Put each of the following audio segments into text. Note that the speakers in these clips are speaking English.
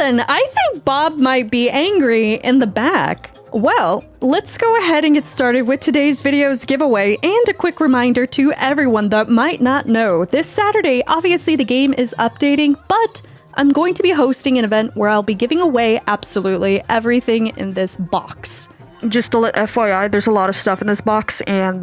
Listen, I think Bob might be angry in the back. Well, let's go ahead and get started with today's video's giveaway, and a quick reminder to everyone that might not know, this Saturday, obviously the game is updating, but I'm going to be hosting an event where I'll be giving away absolutely everything in this box. Just a little FYI, there's a lot of stuff in this box, and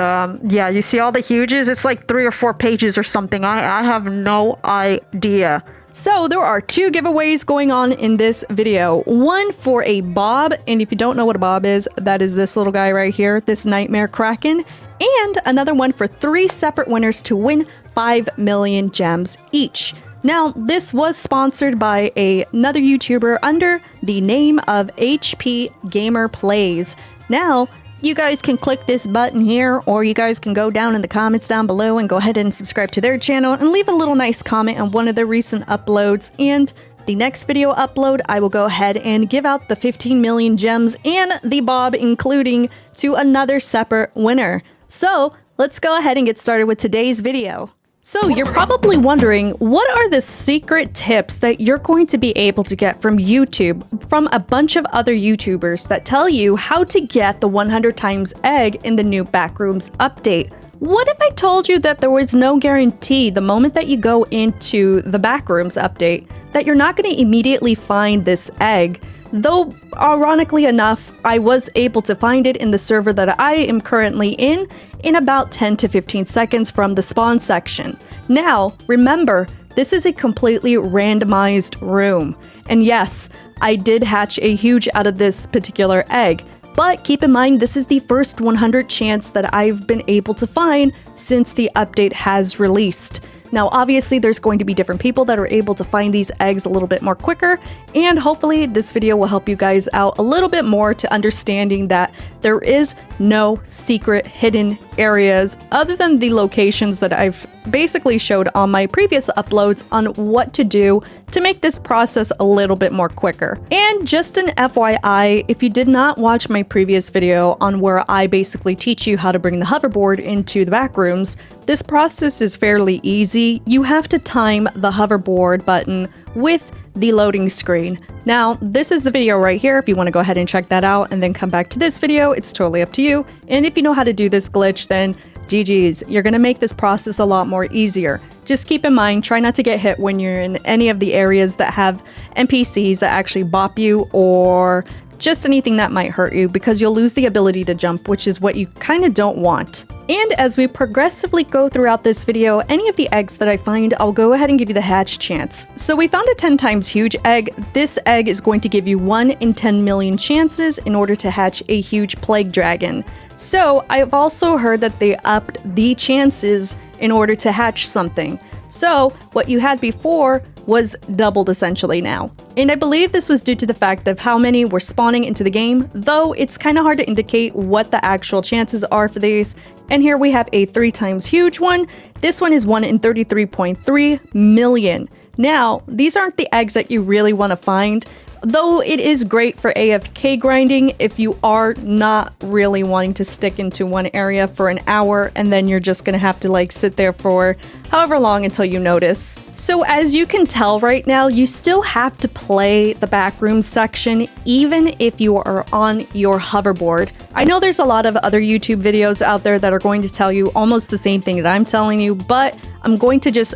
yeah, you see all the huges? It's like 3 or 4 pages or something. I have no idea. So there are 2 giveaways going on in this video. One for a Bob, and if you don't know what a Bob is, that is this little guy right here, this Nightmare Kraken, and another one for 3 separate winners to win 5 million gems each. Now, this was sponsored by another YouTuber under the name of HP Gamer Plays. Now, you guys can click this button here, or you guys can go down in the comments down below and go ahead and subscribe to their channel and leave a little nice comment on one of their recent uploads. And the next video upload, I will go ahead and give out the 15 million gems and the Bob, including to another separate winner. So let's go ahead and get started with today's video. So you're probably wondering, what are the secret tips that you're going to be able to get from YouTube, from a bunch of other YouTubers that tell you how to get the 100 times egg in the new Backrooms update? What if I told you that there was no guarantee the moment that you go into the Backrooms update that you're not going to immediately find this egg? Though, ironically enough, I was able to find it in the server that I am currently in about 10 to 15 seconds from the spawn section. Now, remember, this is a completely randomized room. And yes, I did hatch a huge out of this particular egg. But keep in mind, this is the first 100 chance that I've been able to find since the update has released. Now, obviously, there's going to be different people that are able to find these eggs a little bit more quicker, and hopefully this video will help you guys out a little bit more to understanding that there is no secret hidden areas other than the locations that I've basically showed on my previous uploads on what to do to make this process a little bit more quicker. And just an FYI, if you did not watch my previous video on where I basically teach you how to bring the hoverboard into the Backrooms, this process is fairly easy. You have to time the hoverboard button with the loading screen. Now, this is the video right here if you want to go ahead and check that out and then come back to this video. It's totally up to you. And if you know how to do this glitch, then GG's. You're going to make this process a lot more easier. Just keep in mind, try not to get hit when you're in any of the areas that have NPCs that actually bop you or just anything that might hurt you, because you'll lose the ability to jump, which is what you kind of don't want. And as we progressively go throughout this video, any of the eggs that I find, I'll go ahead and give you the hatch chance. So we found a 10 times huge egg. This egg is going to give you 1 in 10 million chances in order to hatch a huge plague dragon. So I've also heard that they upped the chances in order to hatch something. So what you had before was doubled essentially now. And I believe this was due to the fact of how many were spawning into the game, though it's kind of hard to indicate what the actual chances are for these. And here we have a 3 times huge one. This one is 1 in 33.3 million. Now, these aren't the eggs that you really want to find, though it is great for AFK grinding if you are not really wanting to stick into one area for an hour and then you're just gonna have to like sit there for however long until you notice. So as you can tell right now, you still have to play the Backrooms section even if you are on your hoverboard. I know there's a lot of other YouTube videos out there that are going to tell you almost the same thing that I'm telling you, but I'm going to just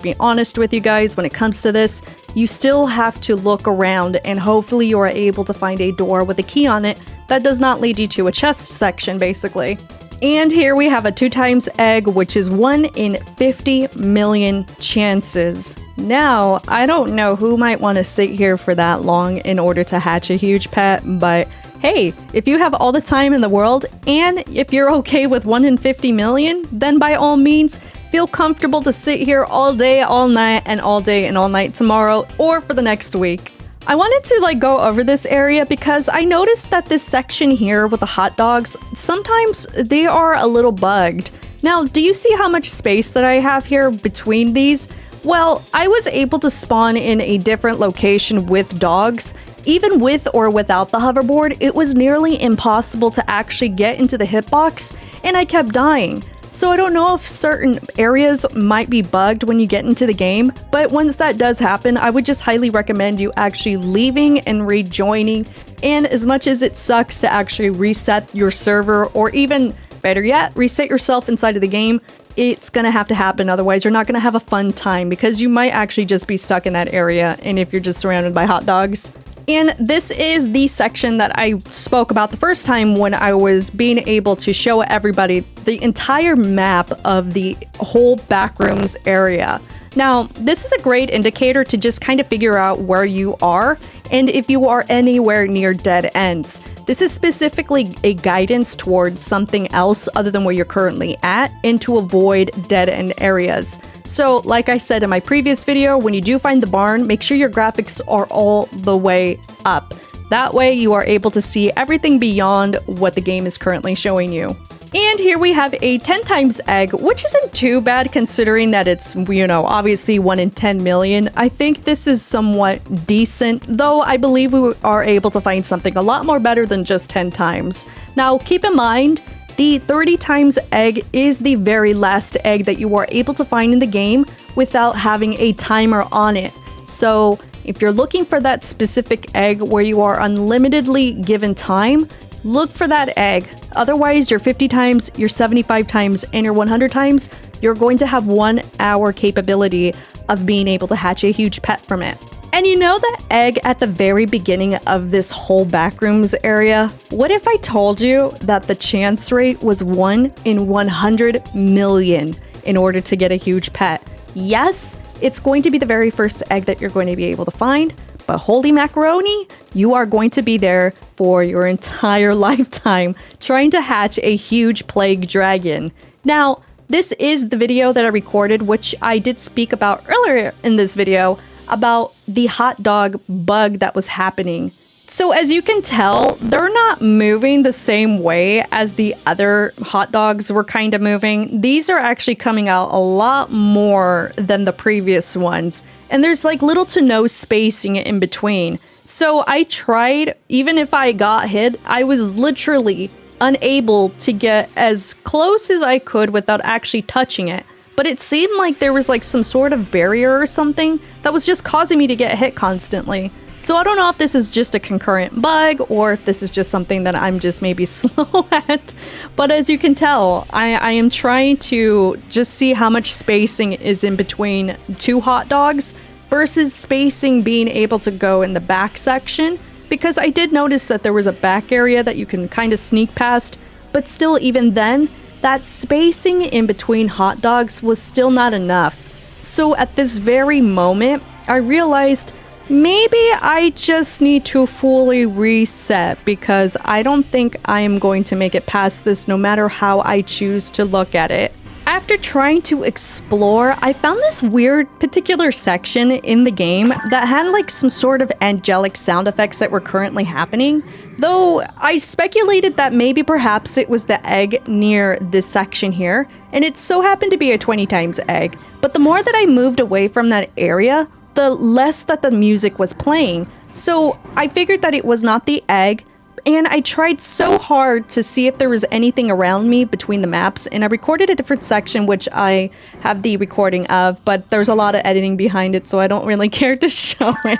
be honest with you guys when it comes to this. You still have to look around and hopefully you are able to find a door with a key on it that does not lead you to a chest section, basically. And here we have a 2 times egg, which is 1 in 50 million chances. Now, I don't know who might want to sit here for that long in order to hatch a huge pet, but hey, if you have all the time in the world and if you're okay with 1 in 50 million, then by all means, feel comfortable to sit here all day, all night, and all day and all night tomorrow or for the next week. I wanted to go over this area because I noticed that this section here with the hot dogs, sometimes they are a little bugged. Now, do you see how much space that I have here between these? Well, I was able to spawn in a different location with dogs. Even with or without the hoverboard, it was nearly impossible to actually get into the hitbox, and I kept dying. So I don't know if certain areas might be bugged when you get into the game, but once that does happen, I would just highly recommend you actually leaving and rejoining. And as much as it sucks to actually reset your server, or even better yet, reset yourself inside of the game, it's gonna have to happen, otherwise you're not gonna have a fun time because you might actually just be stuck in that area and if you're just surrounded by hot dogs. And this is the section that I spoke about the first time when I was being able to show everybody the entire map of the whole Backrooms area. Now, this is a great indicator to just kind of figure out where you are and if you are anywhere near dead ends. This is specifically a guidance towards something else other than where you're currently at and to avoid dead end areas. So, like I said in my previous video, when you do find the barn, make sure your graphics are all the way up. That way you are able to see everything beyond what the game is currently showing you. And here we have a 10 times egg, which isn't too bad considering that it's, you know, obviously 1 in 10 million. I think this is somewhat decent, though I believe we are able to find something a lot more better than just 10 times. Now, keep in mind, the 30 times egg is the very last egg that you are able to find in the game without having a timer on it. So, if you're looking for that specific egg where you are unlimitedly given time, look for that egg. Otherwise, your 50 times, your 75 times, and your 100 times, you're going to have 1 hour capability of being able to hatch a huge pet from it. And you know that egg at the very beginning of this whole Backrooms area? What if I told you that the chance rate was 1 in 100 million in order to get a huge pet? Yes, it's going to be the very first egg that you're going to be able to find, but holy macaroni, you are going to be there for your entire lifetime trying to hatch a huge plague dragon. Now, this is the video that I recorded, which I did speak about earlier in this video, about the hot dog bug that was happening. So as you can tell, they're not moving the same way as the other hot dogs were kind of moving. These are actually coming out a lot more than the previous ones. And there's like little to no spacing in between. So I tried, even if I got hit, I was literally unable to get as close as I could without actually touching it. But it seemed like there was like some sort of barrier or something that was just causing me to get hit constantly. So I don't know if this is just a concurrent bug or if this is just something that I'm just maybe slow at. But as you can tell, I am trying to just see how much spacing is in between two hot dogs versus spacing being able to go in the back section. Because I did notice that there was a back area that you can kind of sneak past. But still, even then, that spacing in between hot dogs was still not enough. So at this very moment, I realized maybe I just need to fully reset because I don't think I am going to make it past this no matter how I choose to look at it. After trying to explore, I found this weird particular section in the game that had like some sort of angelic sound effects that were currently happening. Though I speculated that maybe perhaps it was the egg near this section here, and it so happened to be a 20 times egg. But the more that I moved away from that area, the less that the music was playing. So I figured that it was not the egg, and I tried so hard to see if there was anything around me between the maps, and I recorded a different section which I have the recording of, but there's a lot of editing behind it, so I don't really care to show it.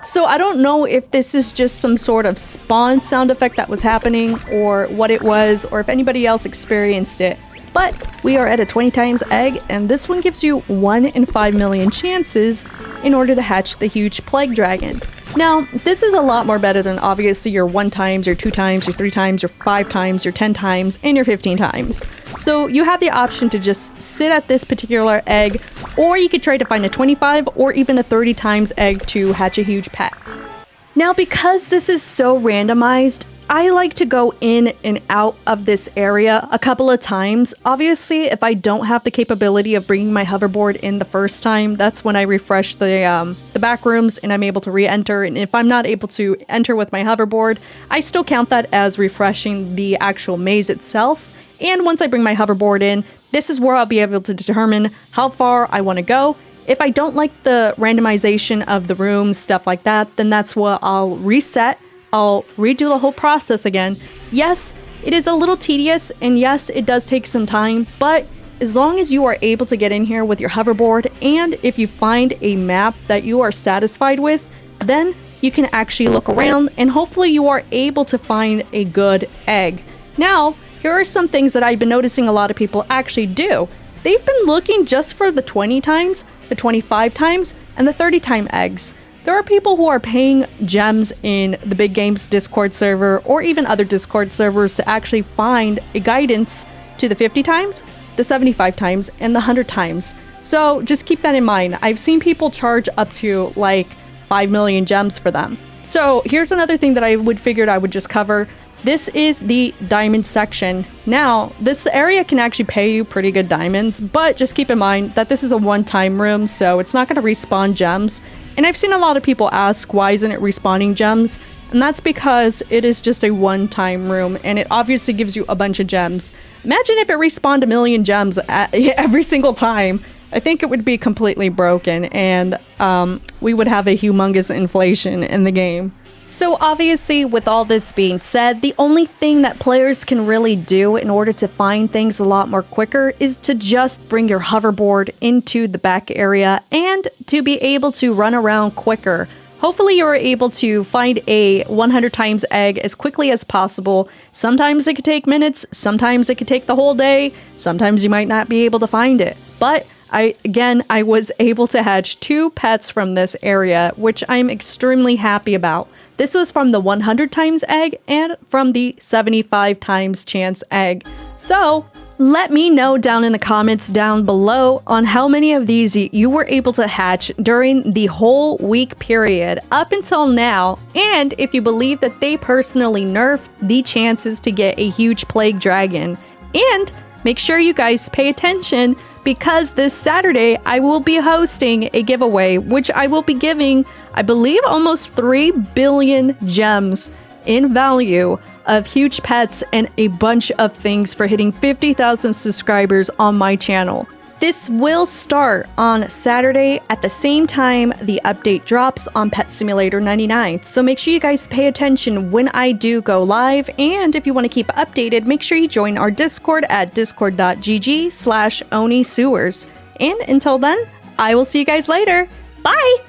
So I don't know if this is just some sort of spawn sound effect that was happening, or what it was, or if anybody else experienced it. But we are at a 20 times egg, and this one gives you 1 in 5 million chances in order to hatch the huge plague dragon. Now, this is a lot more better than obviously your 1 times, your 2 times, your 3 times, your 5 times, your 10 times, and your 15 times. So you have the option to just sit at this particular egg, or you could try to find a 25 or even a 30 times egg to hatch a huge pet. Now, because this is so randomized, I like to go in and out of this area a couple of times. Obviously, if I don't have the capability of bringing my hoverboard in the first time, that's when I refresh the back rooms and I'm able to re-enter. And if I'm not able to enter with my hoverboard, I still count that as refreshing the actual maze itself. And once I bring my hoverboard in, this is where I'll be able to determine how far I want to go. If I don't like the randomization of the rooms, stuff like that, then that's what I'll reset. I'll redo the whole process again. Yes, It is a little tedious, and yes, it does take some time, but as long as you are able to get in here with your hoverboard, and if you find a map that you are satisfied with, then you can actually look around and hopefully you are able to find a good egg. Now, here are some things that I've been noticing a lot of people actually do. They've been looking just for the 20 times, the 25 times, and the 30 time eggs. There are people who are paying gems in the Big Games Discord server or even other Discord servers to actually find a guidance to the 50 times, the 75 times, and the 100 times. So just keep that in mind. I've seen people charge up to like 5 million gems for them. So here's another thing that I figured I would just cover. This is the diamond section. Now, this area can actually pay you pretty good diamonds, but just keep in mind that this is a one-time room, so it's not going to respawn gems. And I've seen a lot of people ask, why isn't it respawning gems? And that's because it is just a one-time room, and it obviously gives you a bunch of gems. Imagine if it respawned a million gems every single time. I think it would be completely broken, and we would have a humongous inflation in the game. So obviously, with all this being said, the only thing that players can really do in order to find things a lot more quicker is to just bring your hoverboard into the back area and to be able to run around quicker. Hopefully you're able to find a 100 times egg as quickly as possible. Sometimes it could take minutes, sometimes it could take the whole day, sometimes you might not be able to find it. But I was able to hatch 2 pets from this area, which I'm extremely happy about. This was from the 100 times egg and from the 75 times chance egg. So let me know down in the comments down below on how many of these you were able to hatch during the whole week period up until now, and if you believe that they personally nerfed the chances to get a huge plague dragon. And make sure you guys pay attention, because this Saturday I will be hosting a giveaway, which I will be giving, I believe, almost 3 billion gems in value of huge pets and a bunch of things for hitting 50,000 subscribers on my channel. This will start on Saturday at the same time the update drops on Pet Simulator 99. So make sure you guys pay attention when I do go live, and if you want to keep updated, make sure you join our Discord at discord.gg/onisewers. And until then, I will see you guys later. Bye!